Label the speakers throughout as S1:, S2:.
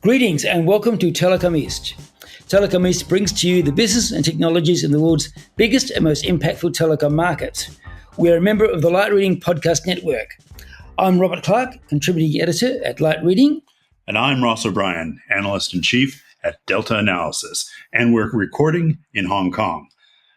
S1: Greetings and welcome to Telecom East. Telecom East brings to you the business and technologies in the world's biggest and most impactful telecom markets. We are a member of the Light Reading Podcast Network. I'm Robert Clark, contributing editor at Light Reading.
S2: And I'm Ross O'Brien, analyst-in-chief at Delta Analysis, and we're recording in Hong Kong.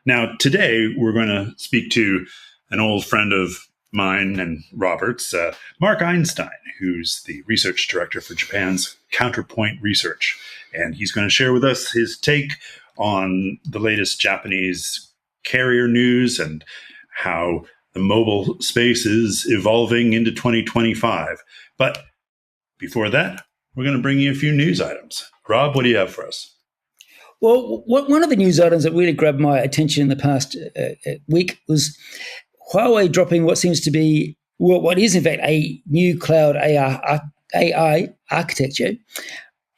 S2: Now, today we're going to speak to an old friend of mine and Robert's, Marc Einstein, who's the research director for Japan's Counterpoint Research. And he's going to share with us his take on the latest Japanese carrier news and how the mobile space is evolving into 2025. But before that, we're going to bring you a few news items. Rob, what do you have for us?
S1: Well, one of the news items that really grabbed my attention in the past week was Huawei dropping what seems to be, what is in fact a new cloud AI architecture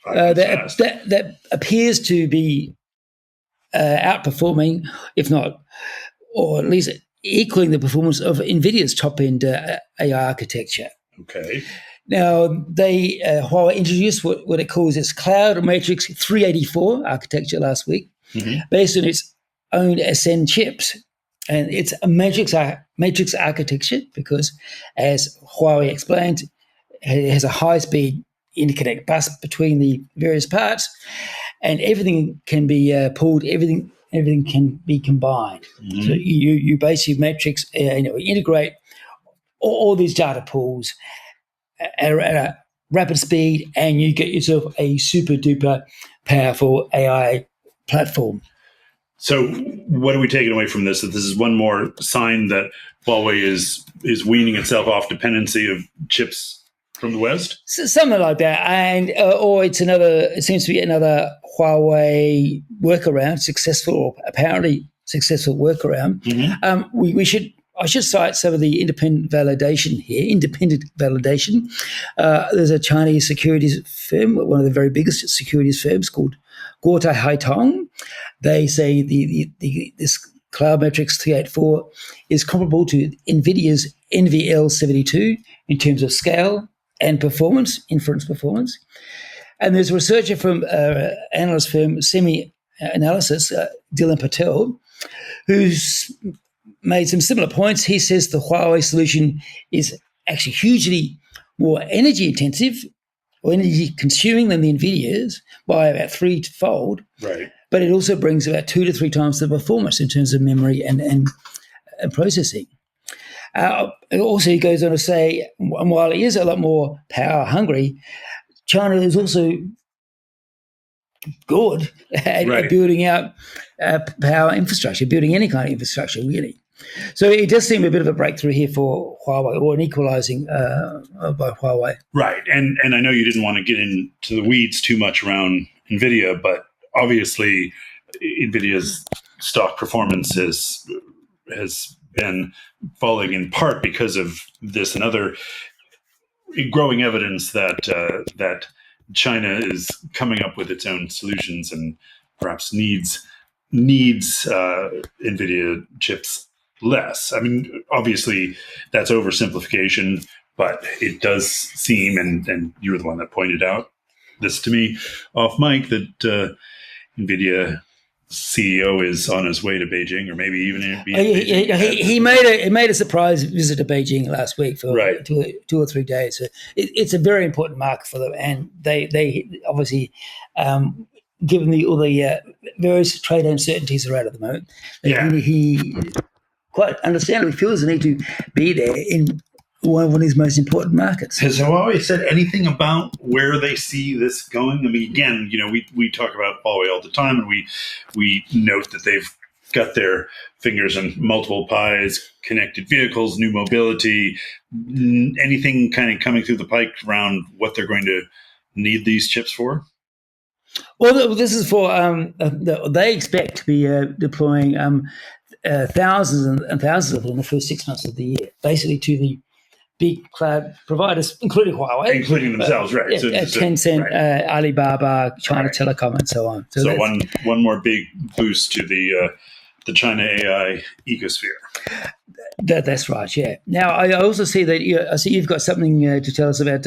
S1: that appears to be outperforming, if not, or at least equaling the performance of Nvidia's top-end AI architecture.
S2: Okay.
S1: Now, Huawei introduced what it calls its Cloud Matrix 384 architecture last week, based on its own SN chips. And it's a matrix architecture because, as Huawei explained, it has a high-speed interconnect bus between the various parts, and everything can be pulled, everything can be combined. So you basically matrix, integrate all these data pools at a rapid speed, and you get yourself a super-duper powerful AI platform.
S2: So what are we taking away from this? That this is one more sign that Huawei is weaning itself off dependency of chips from the West?
S1: So, something like that. And or it seems to be another Huawei workaround, apparently successful workaround. I should cite some of the independent validation here. There's a Chinese securities firm, one of the very biggest securities firms, called Guotai Haitong. They say this Cloud Matrix 384 is comparable to Nvidia's NVL72 in terms of scale and performance, inference performance. And there's a researcher from analyst firm Semi-Analysis, Dylan Patel, who's made some similar points. He says the Huawei solution is actually hugely more energy intensive or energy consuming than the Nvidia's by about threefold.
S2: Right.
S1: But it also brings about 2 to 3 times the performance in terms of memory and processing. Also, he goes on to say, while it is a lot more power hungry, China is also good at building out power infrastructure, building any kind of infrastructure, really. So it does seem a bit of a breakthrough here for Huawei, or an equalizing by Huawei.
S2: Right. And I know you didn't want to get into the weeds too much around NVIDIA, but obviously NVIDIA's stock performance has been falling in part because of this and other growing evidence that China is coming up with its own solutions and perhaps needs NVIDIA chips less. I mean, obviously that's oversimplification, but it does seem, and you were the one that pointed out this to me off mic, that NVIDIA CEO is on his way to Beijing, or maybe even Beijing.
S1: He made a surprise visit to Beijing last week for 2 or 3 days. So it's a very important market for them, and they obviously, given all the various trade uncertainties around at the moment, he quite understandably feels the need to be there in one of his most important markets.
S2: Has Huawei said anything about where they see this going? I mean, again, we talk about Huawei all the time, and we note that they've got their fingers in multiple pies, connected vehicles, new mobility, anything kind of coming through the pike around what they're going to need these chips for?
S1: Well, this is for they expect to be deploying thousands and thousands of them in the first 6 months of the year, basically to the big cloud providers, including Huawei.
S2: Including themselves, right.
S1: Yeah, so Tencent, Alibaba, China Telecom, and so on.
S2: So one more big boost to the China AI ecosphere.
S1: That's right, yeah. Now, I also see that I see you've got something to tell us about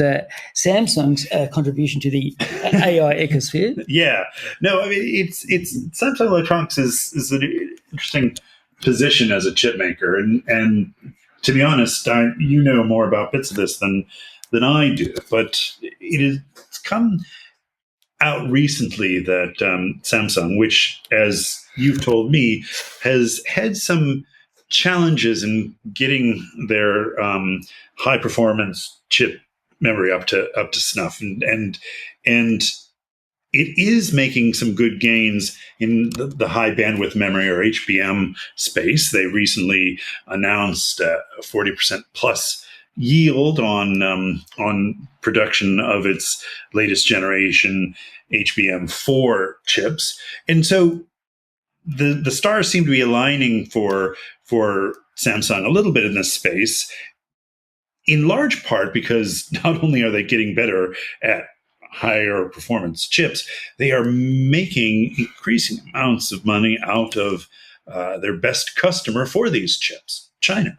S1: Samsung's contribution to the AI ecosphere.
S2: Yeah, no, I mean it's Samsung Electronics is an interesting position as a chip maker, and to be honest, you know more about bits of this than I do, but it's come out recently that Samsung, which, as you've told me, has had some challenges in getting their high performance chip memory up to snuff, and it is making some good gains in the high bandwidth memory, or HBM, space. They recently announced a 40% plus yield on production of its latest generation HBM4 chips, and so the stars seem to be aligning for Samsung a little bit in this space, in large part because not only are they getting better at higher performance chips, they are making increasing amounts of money out of their best customer for these chips, China.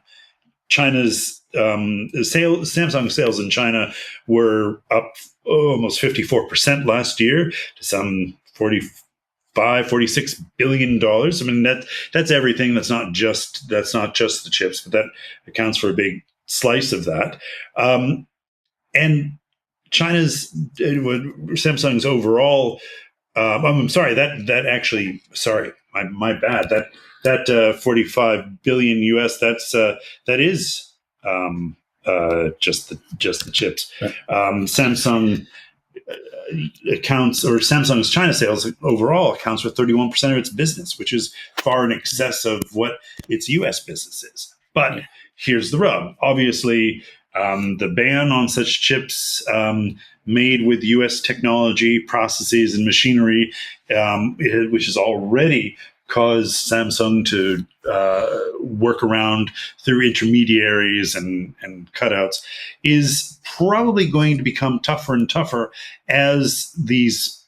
S2: China's Samsung sales in China were up almost 54% last year to some $46 billion. I mean, that's everything. That's not just the chips, but that accounts for a big slice of that. And Samsung's overall. I'm sorry. That actually. Sorry, my bad. That 45 billion US. That is just the chips.
S1: Right.
S2: Samsung Samsung's China sales overall accounts for 31% of its business, which is far in excess of what its US business is. But here's the rub. Obviously, the ban on such chips made with U.S. technology, processes, and machinery, which has already caused Samsung to work around through intermediaries and cutouts, is probably going to become tougher and tougher as these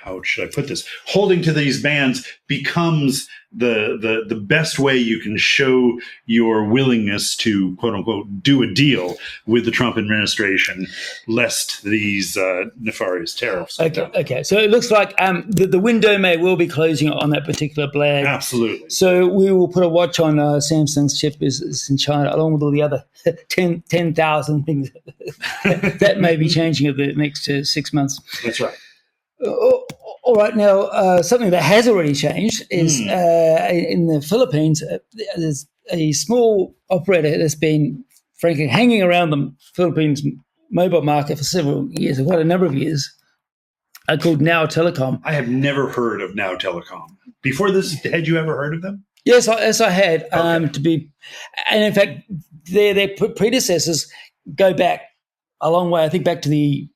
S2: how should I put this? Holding to these bans becomes the best way you can show your willingness to, quote unquote, do a deal with the Trump administration, lest these nefarious tariffs.
S1: Okay. So it looks like the window may well be closing on that particular blag.
S2: Absolutely.
S1: So we will put a watch on Samsung's chip business in China, along with all the other 10,000 things that may be changing over the next 6 months.
S2: That's right.
S1: All right. Now, something that has already changed is in the Philippines, there's a small operator that's been, frankly, hanging around the Philippines mobile market for several years, quite a number of years, called Now Telecom.
S2: I have never heard of Now Telecom. Before this, had you ever heard of them?
S1: Yes, I had.
S2: Okay.
S1: And in fact, their predecessors go back a long way. I think back to the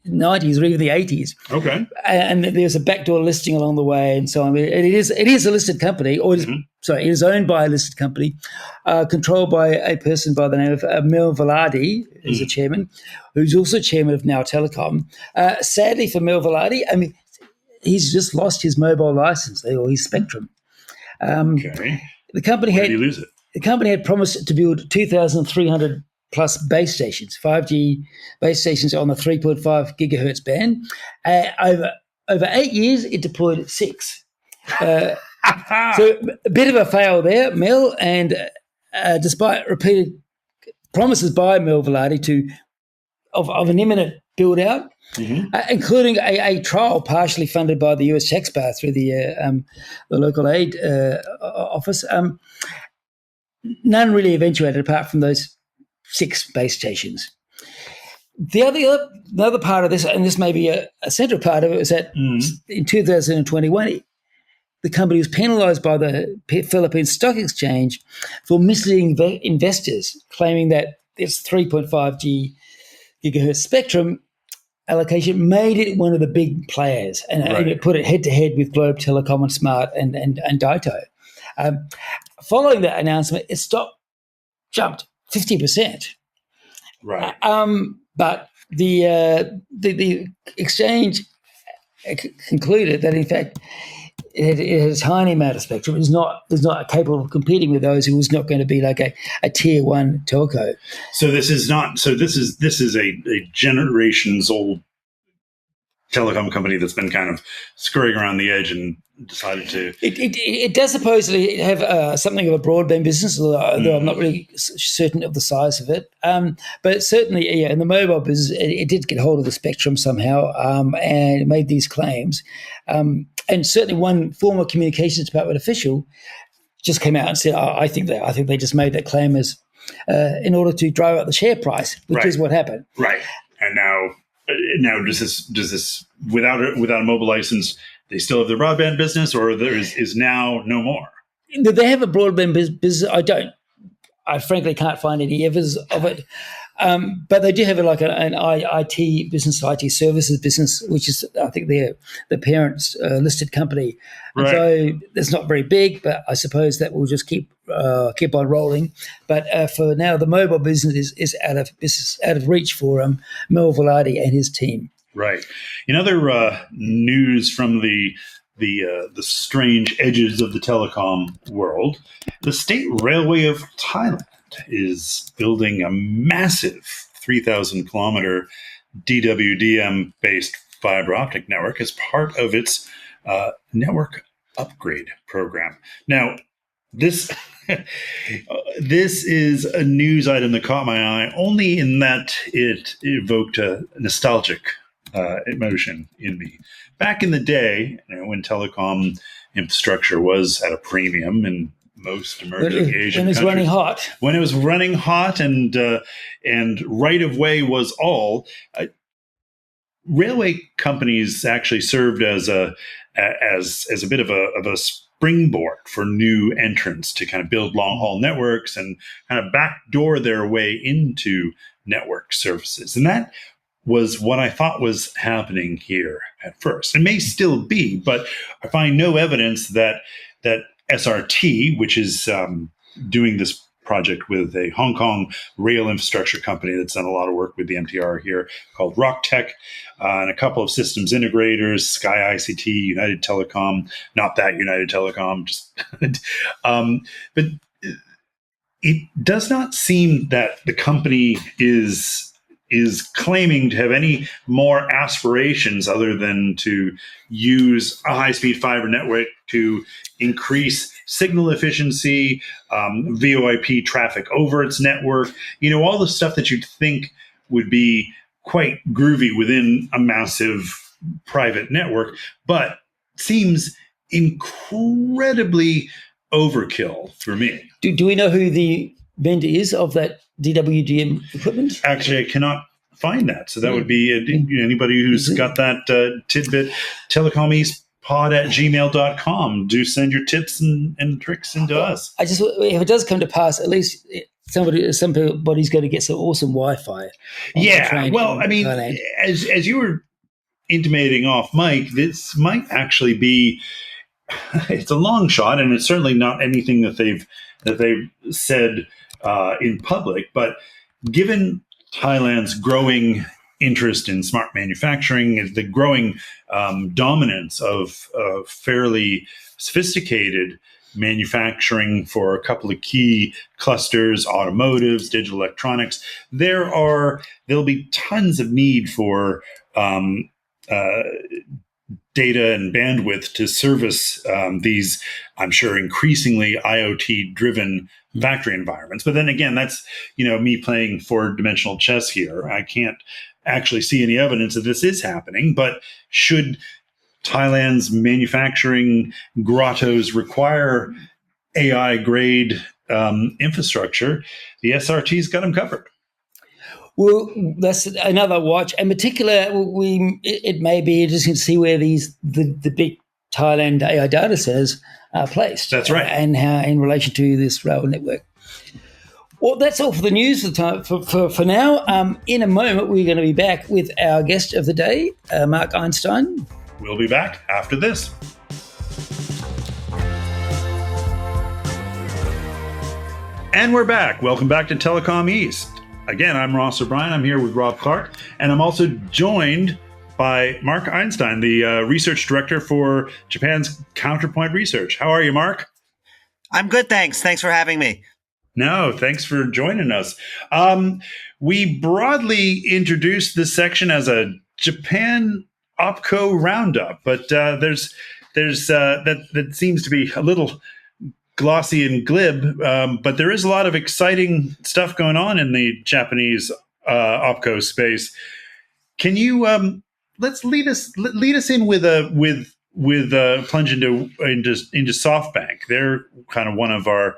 S1: 90s or even the 80s.
S2: Okay.
S1: And there's a backdoor listing along the way and so on. It is a listed company, or it is owned by a listed company, controlled by a person by the name of Mel Velarde, who's the chairman, who's also chairman of Now Telecom. Sadly for Mel Velarde, I mean, he's just lost his mobile license, or his spectrum.
S2: Okay.
S1: The company
S2: Where did he lose it?
S1: The company had promised to build 2,300 plus base stations, 5G base stations on the 3.5 gigahertz band. Over 8 years, it deployed 6. So a bit of a fail there, Mel, and despite repeated promises by Mel Velarde of an imminent build-out, including a trial partially funded by the US taxpayer through the local aid office, none really eventuated apart from those 6 base stations. The other part of this, and this may be a central part of it, is that in 2021, the company was penalised by the Philippine Stock Exchange for misleading investors, claiming that its 3.5 gigahertz spectrum allocation made it one of the big players, and it put it head-to-head with Globe Telecom and Smart and Daito. Following that announcement, its stock jumped 50%.
S2: Right.
S1: But the exchange concluded that, in fact, it had a tiny amount of spectrum. It's not capable of competing with those. It was not going to be like a tier one telco.
S2: So this is not. So this is a generations old telecom company that's been kind of scurrying around the edge and decided to.
S1: It does supposedly have something of a broadband business, though I'm not really certain of the size of it. But certainly, in the mobile business, it did get hold of the spectrum somehow and made these claims. And certainly, one former communications department official just came out and said, "I think they just made that claim as in order to drive up the share price, which is what happened."
S2: Right, and now does this without a mobile license? They still have their broadband business, or there is now no more?
S1: They have a broadband business. I frankly can't find any evidence of it. But they do have an IT business, IT services business, which is, I think, the parent's listed company. And so it's not very big, but I suppose that will just keep on rolling. But for now, the mobile business is out of reach for Mel Velarde and his team.
S2: Right. In other news from the strange edges of the telecom world, the State Railway of Thailand is building a massive 3,000-kilometer DWDM-based fiber optic network as part of its network upgrade program. Now, this is a news item that caught my eye only in that it evoked a nostalgic emotion in me. Back in the day, when telecom infrastructure was at a premium in most emerging Asian countries, when it was running hot, and right of way was all, railway companies actually served as a bit of a springboard for new entrants to kind of build long haul networks and kind of backdoor their way into network services, and that was what I thought was happening here at first. It may still be, but I find no evidence that SRT, which is doing this project with a Hong Kong rail infrastructure company that's done a lot of work with the MTR here, called RockTech, and a couple of systems integrators, Sky ICT, United Telecom, not that United Telecom, just but it does not seem that the company is claiming to have any more aspirations other than to use a high-speed fiber network to increase signal efficiency, VoIP traffic over its network, all the stuff that you'd think would be quite groovy within a massive private network, but seems incredibly overkill for me.
S1: Do we know who the vendor is of that DWDM equipment?
S2: Actually, I cannot find that. So that would be anybody who's got that tidbit, Telecom East pod@gmail.com. Do send your tips and tricks into us.
S1: If it does come to pass, at least somebody's going to get some awesome Wi-Fi.
S2: Yeah. Well, I mean, as you were intimating off mic, this might actually be, it's a long shot, and it's certainly not anything that they've said in public, but given Thailand's growing interest in smart manufacturing, the growing dominance of fairly sophisticated manufacturing for a couple of key clusters, automotives, digital electronics, there'll be tons of need for data and bandwidth to service these, I'm sure, increasingly IoT-driven factory environments. But then again, that's me playing four-dimensional chess here. I can't actually see any evidence that this is happening. But should Thailand's manufacturing grottos require AI-grade infrastructure, the SRT's got them covered.
S1: Well, that's another watch. In particular, it may be interesting to see where the big Thailand AI data centers are placed.
S2: That's right.
S1: And how in relation to this rail network. Well, that's all for the news for now. In a moment, we're going to be back with our guest of the day, Marc Einstein.
S2: We'll be back after this. And we're back. Welcome back to Telecom East. Again, I'm Ross O'Brien. I'm here with Rob Clark, and I'm also joined by Marc Einstein, the research director for Japan's Counterpoint Research. How are you, Marc?
S3: I'm good, thanks. Thanks for having me.
S2: No, thanks for joining us. We broadly introduced this section as a Japan OpCo roundup, but there's that seems to be a little glossy and glib, but there is a lot of exciting stuff going on in the Japanese OpCo space. Can you let's lead us in with a plunge into SoftBank? They're kind of one of our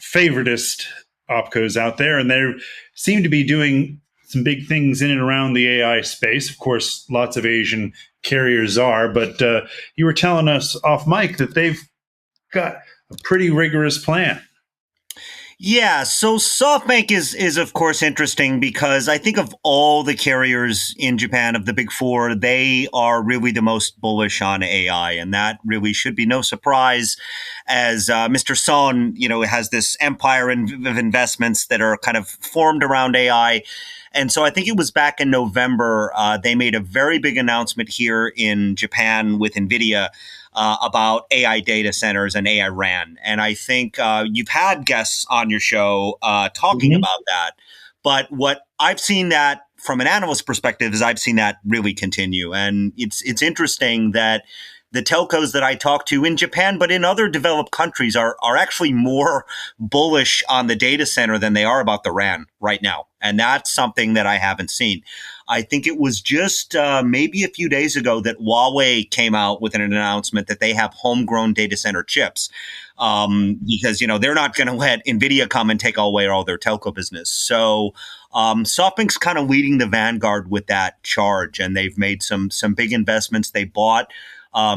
S2: favoritist opcos out there, and they seem to be doing some big things in and around the AI space. Of course, lots of Asian carriers are, but you were telling us off mic that they've got a pretty rigorous plan.
S3: Yeah, so SoftBank is of course interesting because I think of all the carriers in Japan, of the big four, they are really the most bullish on AI, and that really should be no surprise, as Mr. Son, has this empire of investments that are kind of formed around AI. And so I think it was back in November, they made a very big announcement here in Japan with Nvidia about AI data centers and AI RAN. And I think you've had guests on your show talking about that. But what I've seen that from an analyst perspective is I've seen that really continue. And it's interesting that the telcos that I talk to in Japan, but in other developed countries, are actually more bullish on the data center than they are about the RAN right now. And that's something that I haven't seen. I think it was just maybe a few days ago that Huawei came out with an announcement that they have homegrown data center chips because, they're not going to let Nvidia come and take away all their telco business. So SoftBank's kind of leading the vanguard with that charge, and they've made some big investments. They bought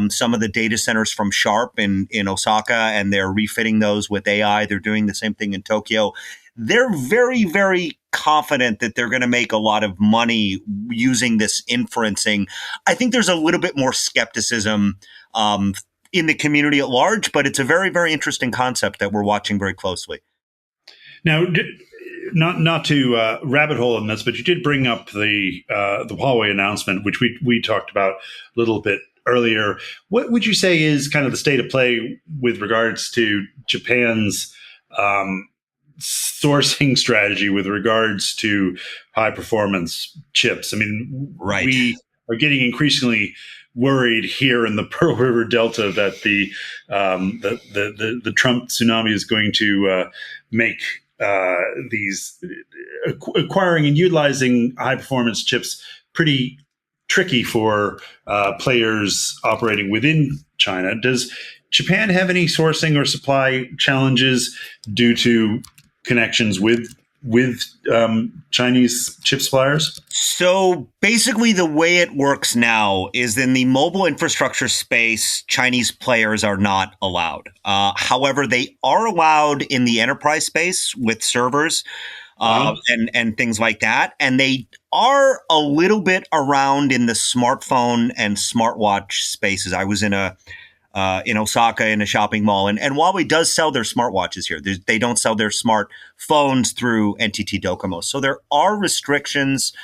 S3: some of the data centers from Sharp in Osaka, and they're refitting those with AI. They're doing the same thing in Tokyo. They're very, very confident that they're going to make a lot of money using this inferencing. I think there's a little bit more skepticism in the community at large, but it's a very, very interesting concept that we're watching very closely.
S2: Now, not to rabbit hole in this, but you did bring up the Huawei announcement, which we talked about a little bit earlier. What would you say is kind of the state of play with regards to Japan's sourcing strategy with regards to high performance chips? I mean,
S3: right.
S2: We are getting increasingly worried here in the Pearl River Delta that the Trump tsunami is going to make these acquiring and utilizing high performance chips pretty tricky for players operating within China. Does Japan have any sourcing or supply challenges due to connections with Chinese chip suppliers?
S3: So basically the way it works now is in the mobile infrastructure space, Chinese players are not allowed. However, they are allowed in the enterprise space with servers and things like that. And they are a little bit around in the smartphone and smartwatch spaces. I was in Osaka in a shopping mall, and Huawei does sell their smartwatches here. They don't sell their smartphones through NTT Docomo. So there are restrictions,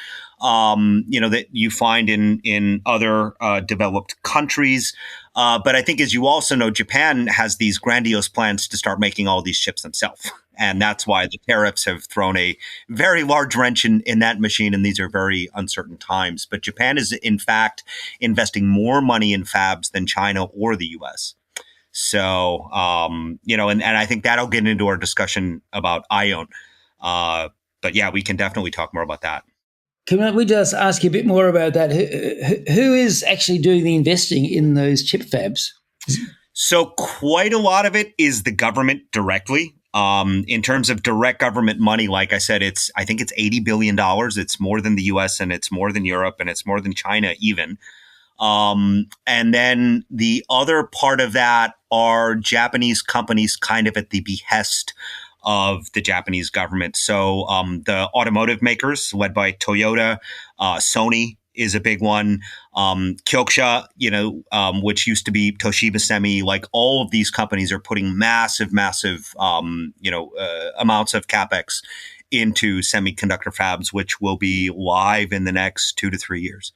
S3: that you find in other developed countries. But I think, as you also know, Japan has these grandiose plans to start making all these chips themselves. And that's why the tariffs have thrown a very large wrench in that machine. And these are very uncertain times. But Japan is, in fact, investing more money in fabs than China or the U.S. So, and I think that'll get into our discussion about ION. But yeah, we can definitely talk more about that.
S1: Can we just ask you a bit more about that? Who is actually doing the investing in those chip fabs?
S3: So quite a lot of it is the government directly. In terms of direct government money, like I said, I think it's $80 billion. It's more than the US, and it's more than Europe, and it's more than China even. And then the other part of that are Japanese companies kind of at the behest of the Japanese government. So the automotive makers led by Toyota, Sony is a big one. Kyokusha, which used to be Toshiba Semi, like all of these companies are putting massive, amounts of capex into semiconductor fabs, which will be live in the next 2 to 3 years.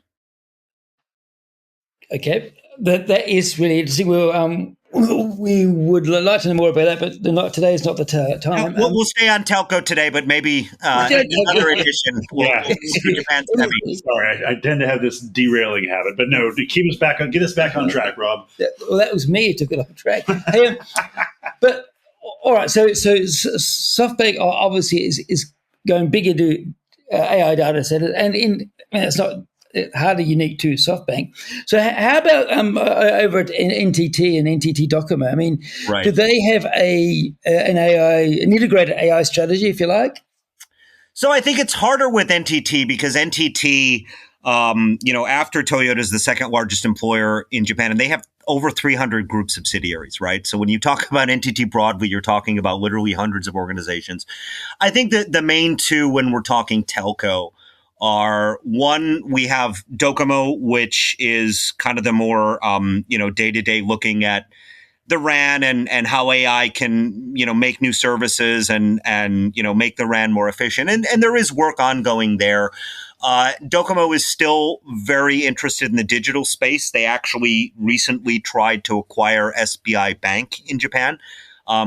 S1: Okay, that is really interesting. We would like to know more about that, but today is not the time.
S3: We'll stay on telco today, but maybe another edition.
S2: Yeah.
S3: Japan's heavy.
S2: Sorry, I tend to have this derailing habit, but no, to keep us back on, get us back on track, Rob.
S1: Well, that was me who took it off track. Hey, but all right, so SoftBank obviously is going big into AI data centers, and it's not hardly unique to SoftBank. So how about over at NTT and NTT Docomo? I mean,
S3: Right.
S1: Do they have an integrated AI strategy, if you like?
S3: So I think it's harder with NTT because NTT, after Toyota is the second largest employer in Japan, and they have over 300 group subsidiaries, right? So when you talk about NTT broadly, you're talking about literally hundreds of organizations. I think that the main two when we're talking telco are, one, we have Docomo, which is kind of the more, day-to-day looking at the RAN and how AI can, make new services and make the RAN more efficient. And there is work ongoing there. Docomo is still very interested in the digital space. They actually recently tried to acquire SBI Bank in Japan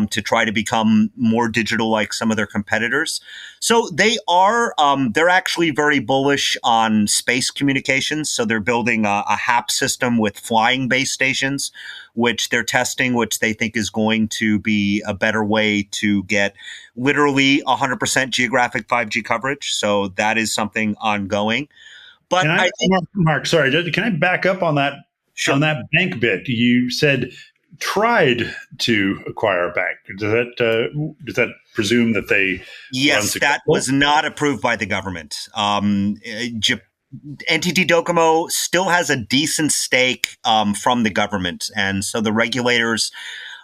S3: to try to become more digital like some of their competitors. So they're actually very bullish on space communications. So they're building a HAP system with flying base stations, which they're testing, which they think is going to be a better way to get literally 100% geographic 5G coverage. So that is something ongoing. But I think,
S2: Mark, sorry, can I back up on that? Sure. On that bank bit, you said tried to acquire a bank. Does that presume that they?
S3: Yes, that was not approved by the government. NTT Docomo still has a decent stake from the government, and so the regulators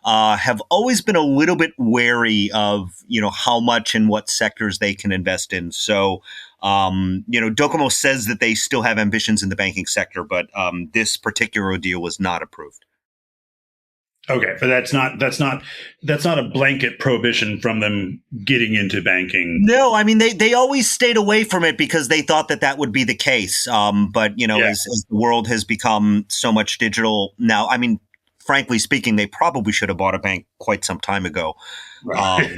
S3: have always been a little bit wary of how much and what sectors they can invest in. So Docomo says that they still have ambitions in the banking sector, but this particular deal was not approved.
S2: Okay, but that's not a blanket prohibition from them getting into banking.
S3: No, I mean they always stayed away from it because they thought that would be the case. But as the world has become so much digital now, I mean, frankly speaking, they probably should have bought a bank quite some time ago. Right.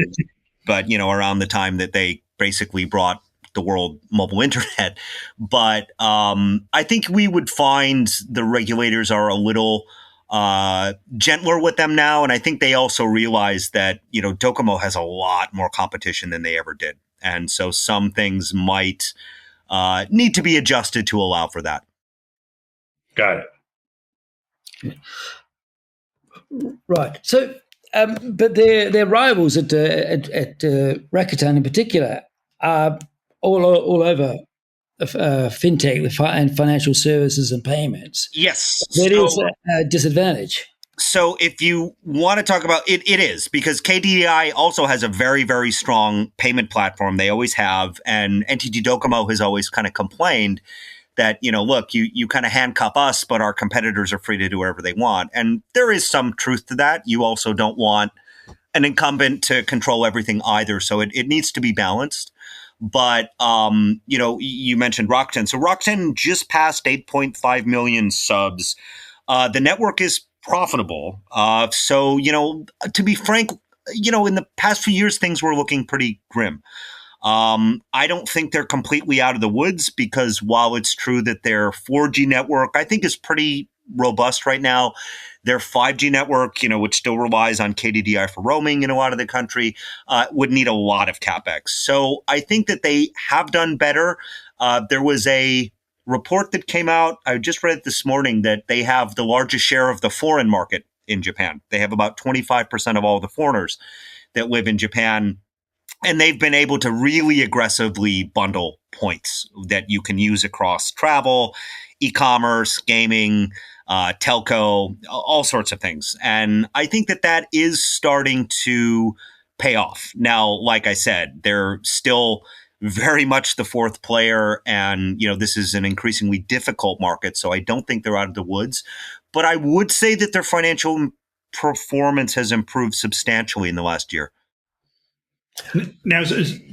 S3: But around the time that they basically brought the world mobile internet. But I think we would find the regulators are a little gentler with them now. And I think they also realize that, Docomo has a lot more competition than they ever did. And so some things might need to be adjusted to allow for that.
S2: Got it.
S1: Right. So, but their rivals at Rakuten in particular are all over fintech and financial services and payments.
S3: Yes.
S1: That is a disadvantage.
S3: So if you want to talk about it, it is because KDDI also has a very, very strong payment platform. They always have. And NTT Docomo has always kind of complained that, look, you kind of handcuff us, but our competitors are free to do whatever they want. And there is some truth to that. You also don't want an incumbent to control everything either. So it needs to be balanced. But, you mentioned Rakuten. So Rakuten just passed 8.5 million subs. The network is profitable. So, to be frank, in the past few years, things were looking pretty grim. I don't think they're completely out of the woods because while it's true that their 4G network, I think, is pretty robust right now, their 5G network, which still relies on KDDI for roaming in a lot of the country, would need a lot of CapEx. So I think that they have done better. There was a report that came out, I just read it this morning, that they have the largest share of the foreign market in Japan. They have about 25% of all the foreigners that live in Japan. And they've been able to really aggressively bundle points that you can use across travel, e-commerce, gaming, telco, all sorts of things. And I think that is starting to pay off. Now, like I said, they're still very much the fourth player. And, this is an increasingly difficult market. So I don't think they're out of the woods. But I would say that their financial performance has improved substantially in the last year.
S2: Now,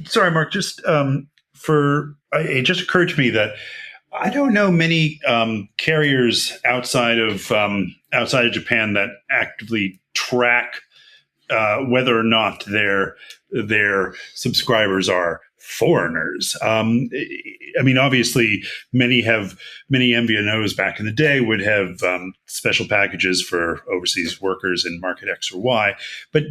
S2: sorry, Mark, just it just occurred to me that I don't know many carriers outside of Japan that actively track whether or not their subscribers are foreigners. I mean, obviously, many MVNOs back in the day would have special packages for overseas workers in market X or Y, but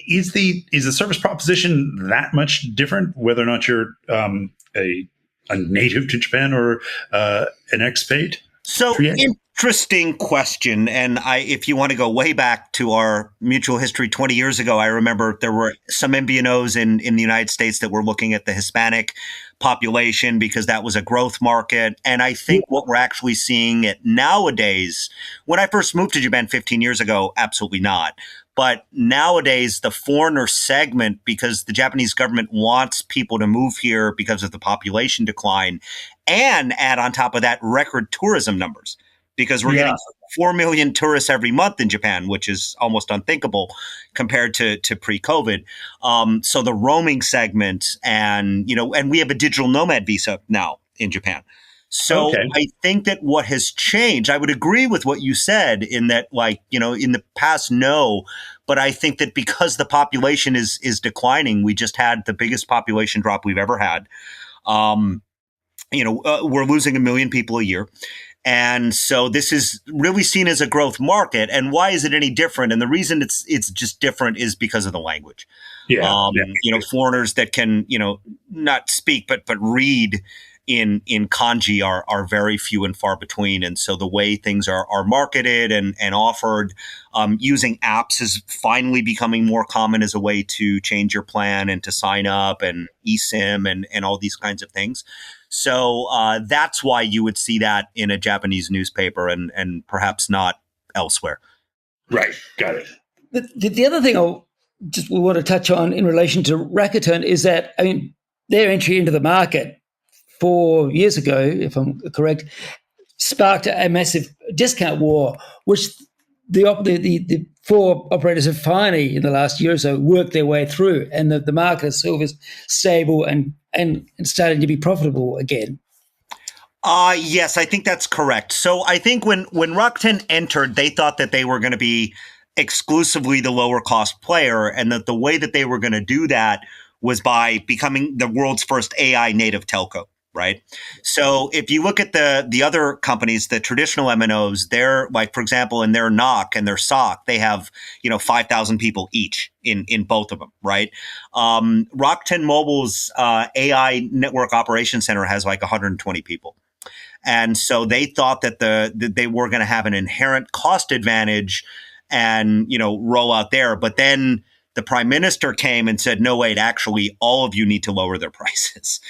S2: is the service proposition that much different whether or not you're a native to Japan or an expat?
S3: So interesting question. And if you want to go way back to our mutual history 20 years ago, I remember there were some MVNOs in the United States that were looking at the Hispanic population because that was a growth market. And I think what we're actually seeing it nowadays, when I first moved to Japan 15 years ago, absolutely not. But nowadays, the foreigner segment, because the Japanese government wants people to move here because of the population decline, and add on top of that record tourism numbers, because we're getting 4 million tourists every month in Japan, which is almost unthinkable compared to pre-COVID. So the roaming segment, and we have a digital nomad visa now in Japan. So I think that what has changed, I would agree with what you said in that, in the past, no. But I think that because the population is declining, we just had the biggest population drop we've ever had. We're losing 1 million people a year. And so this is really seen as a growth market. And why is it any different? And the reason it's just different is because of the language. Foreigners that can, not speak, but read in kanji are very few and far between. And so the way things are marketed and offered, using apps is finally becoming more common as a way to change your plan and to sign up, and eSIM and all these kinds of things. So that's why you would see that in a Japanese newspaper and perhaps not elsewhere.
S2: Right. Got it.
S1: The other thing we want to touch on in relation to Rakuten is that, their entry into the market 4 years ago, if I'm correct, sparked a massive discount war, which the four operators have finally, in the last year or so, worked their way through, and the market itself is stable and starting to be profitable again.
S3: Yes, I think that's correct. So I think when Rakuten entered, they thought that they were going to be exclusively the lower cost player, and that the way that they were going to do that was by becoming the world's first AI native telco. Right. So if you look at the other companies, the traditional MNOs, they're like, for example, in their NOC and their SOC, they have, 5,000 people each in both of them. Right. Rakuten Mobile's AI network operations center has like 120 people. And so they thought that they were going to have an inherent cost advantage and, roll out there. But then the prime minister came and said, no, wait, actually, all of you need to lower their prices.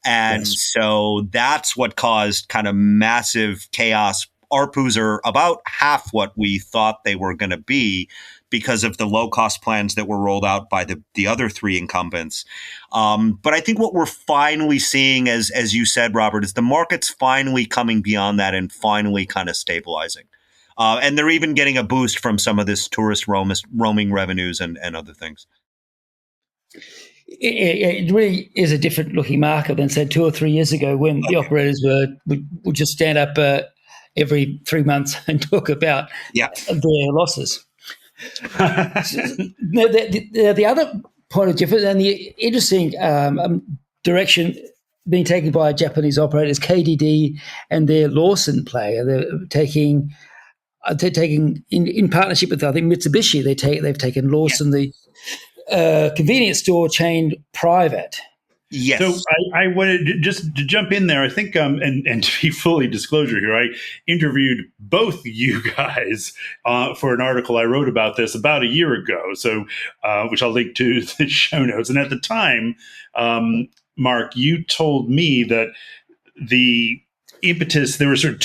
S3: And so that's what caused kind of massive chaos. ARPUs are about half what we thought they were going to be because of the low-cost plans that were rolled out by the other three incumbents. But I think what we're finally seeing, as you said, Robert, is the market's finally coming beyond that and finally kind of stabilizing. And they're even getting a boost from some of this tourist roaming revenues and other things.
S1: It really is a different looking market than, say, 2 or 3 years ago, when the operators would just stand up every 3 months and talk about their losses. The other point of difference and the interesting direction being taken by Japanese operators, KDD and their Lawson play, they're taking in partnership with, I think, Mitsubishi. They've taken Lawson, the convenience store chain, private.
S3: Yes.
S2: So I wanted just to jump in there. I think, and to be fully disclosure here, I interviewed both you guys for an article I wrote about this about a year ago. So, which I'll link to the show notes. And at the time, Mark, you told me that the impetus, there were sort of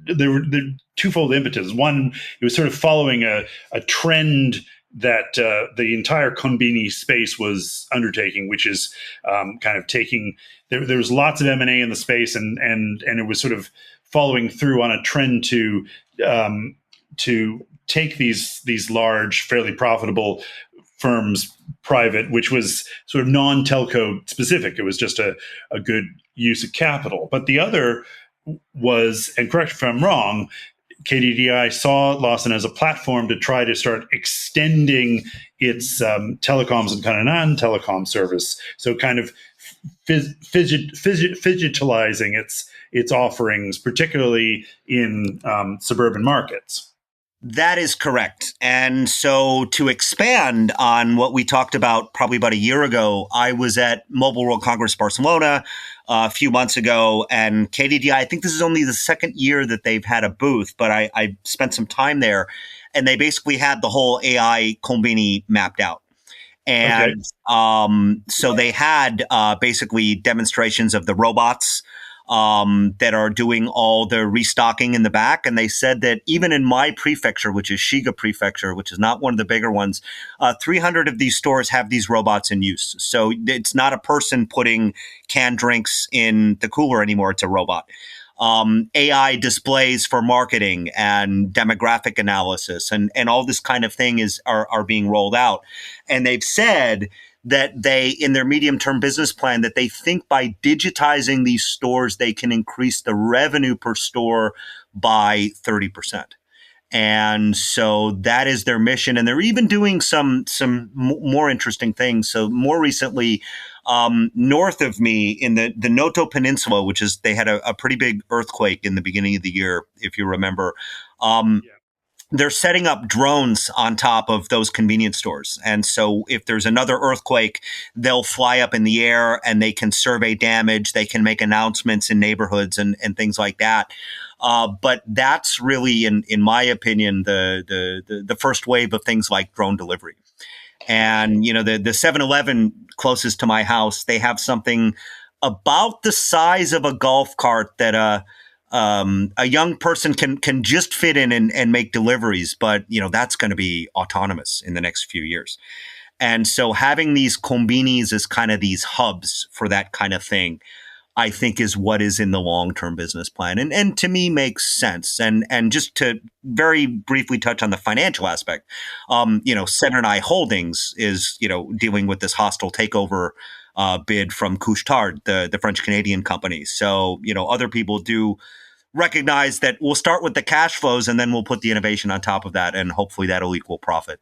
S2: the twofold impetus. One, it was sort of following a trend that the entire konbini space was undertaking, which is kind of taking. There was lots of M&A in the space, and it was sort of following through on a trend to take these large, fairly profitable firms private, which was sort of non-telco specific. It was just a good use of capital. But the other was, and correct if I'm wrong, KDDI saw Lawson as a platform to try to start extending its telecoms and kind of non-telecom service. So kind of digitalizing its offerings, particularly in suburban markets.
S3: That is correct. And so to expand on what we talked about probably about a year ago, I was at Mobile World Congress Barcelona a few months ago, and KDDI, I think this is only the second year that they've had a booth, but I spent some time there, and they basically had the whole AI Combini mapped out. And so they had basically demonstrations of the robots that are doing all the restocking in the back. And they said that even in my prefecture, which is Shiga Prefecture, which is not one of the bigger ones, 300 of these stores have these robots in use. So it's not a person putting canned drinks in the cooler anymore. It's a robot. AI displays for marketing and demographic analysis and all this kind of thing are being rolled out. And they've said that they, in their medium-term business plan, that they think by digitizing these stores, they can increase the revenue per store by 30%. And so that is their mission. And they're even doing some more interesting things. So more recently, north of me in the Noto Peninsula, which is, they had a pretty big earthquake in the beginning of the year, if you remember. They're setting up drones on top of those convenience stores. And so if there's another earthquake, they'll fly up in the air and they can survey damage. They can make announcements in neighborhoods and things like that. But that's really, in my opinion, the first wave of things like drone delivery. And, you know, the 7-Eleven closest to my house, they have something about the size of a golf cart that a young person can just fit in and make deliveries. But, you know, that's going to be autonomous in the next few years. And so having these combinis as kind of these hubs for that kind of thing, I think is what is in the long-term business plan. And to me makes sense. And just to very briefly touch on the financial aspect, you know, Center&I Holdings is, you know, dealing with this hostile takeover bid from Couche-Tard, the French-Canadian company. So, you know, other people do recognize that we'll start with the cash flows and then we'll put the innovation on top of that. And hopefully that'll equal profit.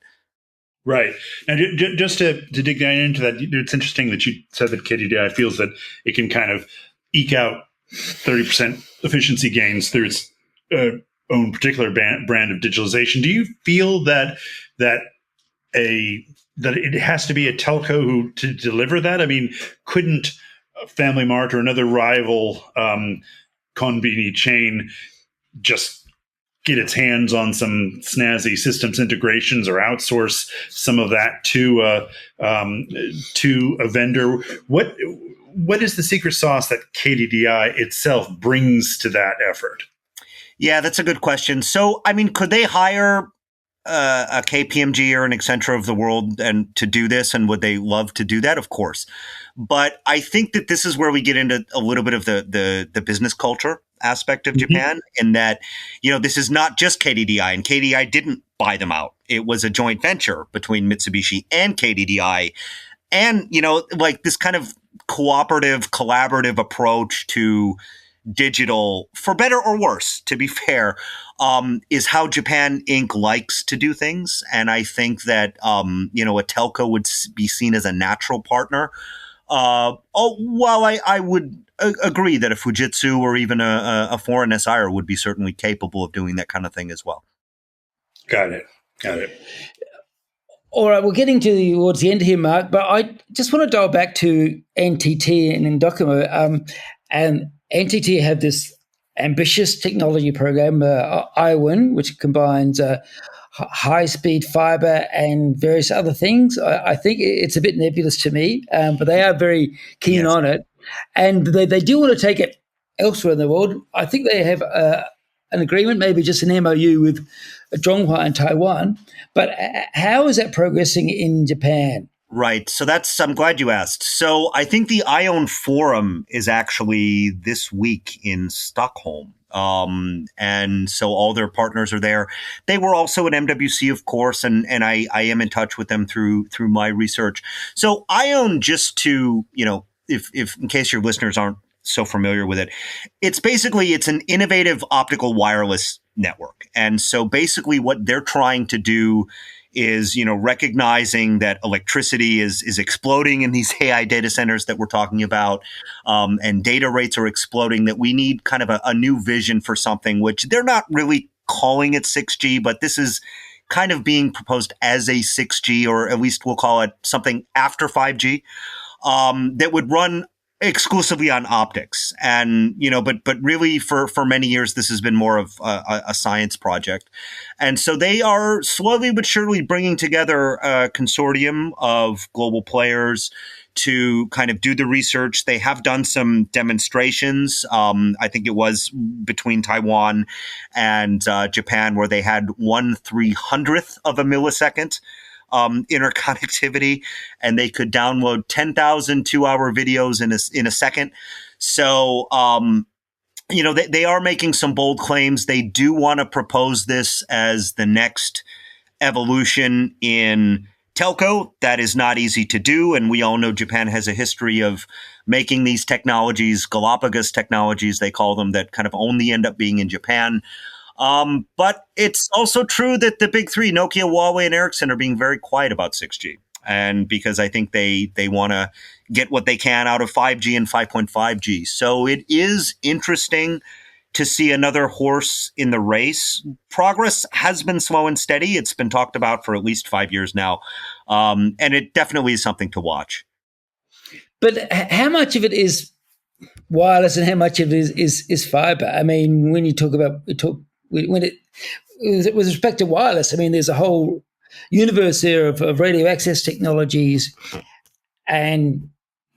S2: Right. Now, just to dig down into that, it's interesting that you said that KDDI feels that it can kind of eke out 30% efficiency gains through its own particular brand of digitalization. Do you feel that it has to be a telco to deliver that? I mean, couldn't Family Mart or another rival conveni chain just get its hands on some snazzy systems integrations or outsource some of that to a vendor? What is the secret sauce that KDDI itself brings to that effort?
S3: Yeah, that's a good question. So, I mean, could they hire a KPMG or an Accenture of the world and to do this? And would they love to do that? Of course. But I think that this is where we get into a little bit of the business culture aspect of Japan, in that, you know, this is not just KDDI, and KDDI didn't buy them out. It was a joint venture between Mitsubishi and KDDI. And, you know, like this kind of cooperative, collaborative approach to digital, for better or worse, to be fair, is how Japan Inc. likes to do things. And I think that, you know, a telco would be seen as a natural partner. While I would agree that a Fujitsu or even a foreign SIR would be certainly capable of doing that kind of thing as well. Got it.
S1: All right, we're getting towards the end here, Mark, but I just want to dial back to NTT and Docomo. And NTT have this ambitious technology program, iWin, which combines high-speed fiber and various other things. I think it's a bit nebulous to me, but they are very keen on it. And they do want to take it elsewhere in the world. I think they have an agreement, maybe just an MOU with Zhonghua in Taiwan. But how is that progressing in Japan?
S3: Right. So I'm glad you asked. So I think the IOWN Forum is actually this week in Stockholm. And so all their partners are there. They were also at MWC, of course, and I am in touch with them through my research. So ION, just to, if in case your listeners aren't so familiar with it, it's an innovative optical wireless network. And so basically what they're trying to do is, recognizing that electricity is exploding in these AI data centers that we're talking about, and data rates are exploding, that we need kind of a new vision for something, which they're not really calling it 6G, but this is kind of being proposed as a 6G, or at least we'll call it something after 5G, that would run exclusively on optics. And, but really for many years, this has been more of a science project. And so they are slowly but surely bringing together a consortium of global players to kind of do the research. They have done some demonstrations. I think it was between Taiwan and Japan, where they had 1/300th of a millisecond interconnectivity, and they could download 10,000 2-hour videos in a second. So, they are making some bold claims. They do want to propose this as the next evolution in telco. That is not easy to do, and we all know Japan has a history of making these technologies, Galapagos technologies, they call them, that kind of only end up being in Japan. But it's also true that the big three, Nokia, Huawei, and Ericsson, are being very quiet about 6G. And because I think they want to get what they can out of 5G and 5.5G. So it is interesting to see another horse in the race. Progress has been slow and steady. It's been talked about for at least 5 years now. And it definitely is something to watch.
S1: But how much of it is wireless and how much of it is fiber? I mean, when you talk about with respect to wireless, I mean, there's a whole universe there of radio access technologies and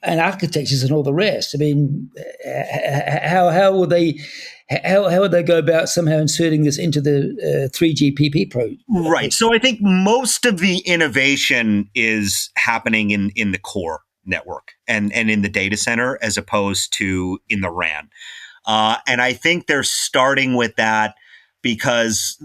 S1: architectures and all the rest. I mean, how would they go about somehow inserting this into the 3GPP project?
S3: Right. So I think most of the innovation is happening in the core network and in the data center, as opposed to in the RAN. And I think they're starting with that because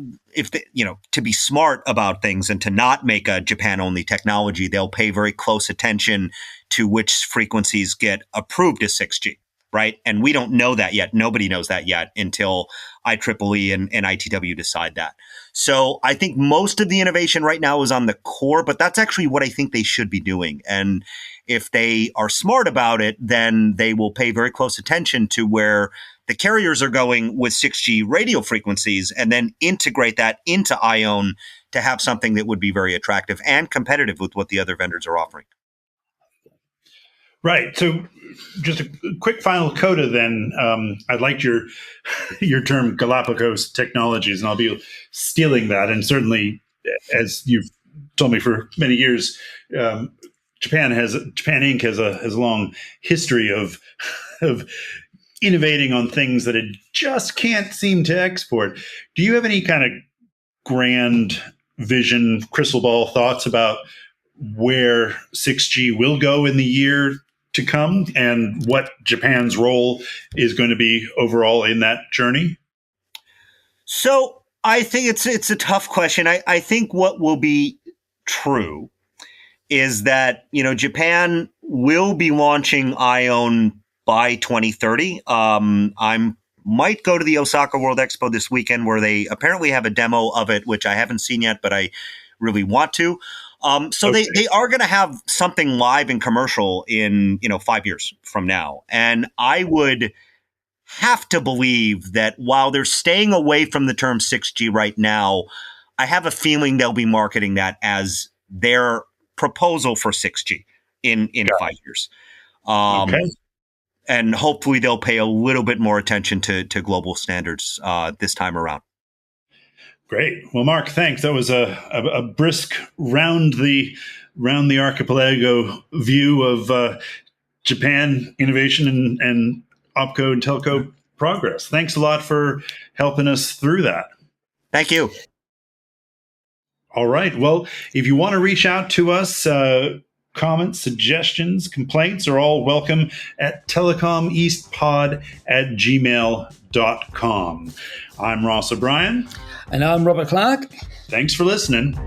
S3: to be smart about things and to not make a Japan-only technology, they'll pay very close attention to which frequencies get approved as 6G, right? And we don't know that yet. Nobody knows that yet until IEEE and ITW decide that. So I think most of the innovation right now is on the core, but that's actually what I think they should be doing. And if they are smart about it, then they will pay very close attention to where the carriers are going with 6G radio frequencies, and then integrate that into ION to have something that would be very attractive and competitive with what the other vendors are offering.
S2: Right. So just a quick final coda then. I liked your term Galapagos technologies, and I'll be stealing that. And certainly, as you've told me for many years, Japan Inc. has a long history of innovating on things that it just can't seem to export. Do you have any kind of grand vision, crystal ball thoughts about where 6G will go in the year to come and what Japan's role is going to be overall in that journey?
S3: So I think it's a tough question. I think what will be true is that, Japan will be launching ION by 2030. I might go to the Osaka World Expo this weekend, where they apparently have a demo of it, which I haven't seen yet, but I really want to. So okay. They are going to have something live and commercial in 5 years from now. And I would have to believe that while they're staying away from the term 6G right now, I have a feeling they'll be marketing that as their proposal for 6G in 5 years. Okay. And hopefully they'll pay a little bit more attention to global standards this time around.
S2: Great. Well, Marc, thanks. That was a brisk round the archipelago view of Japan innovation and OPCO and telco progress. Thanks a lot for helping us through that.
S3: Thank you.
S2: All right. Well, if you want to reach out to us, comments, suggestions, complaints are all welcome at telecomeastpod@gmail.com. I'm Ross O'Brien.
S1: And I'm Robert Clark.
S2: Thanks for listening.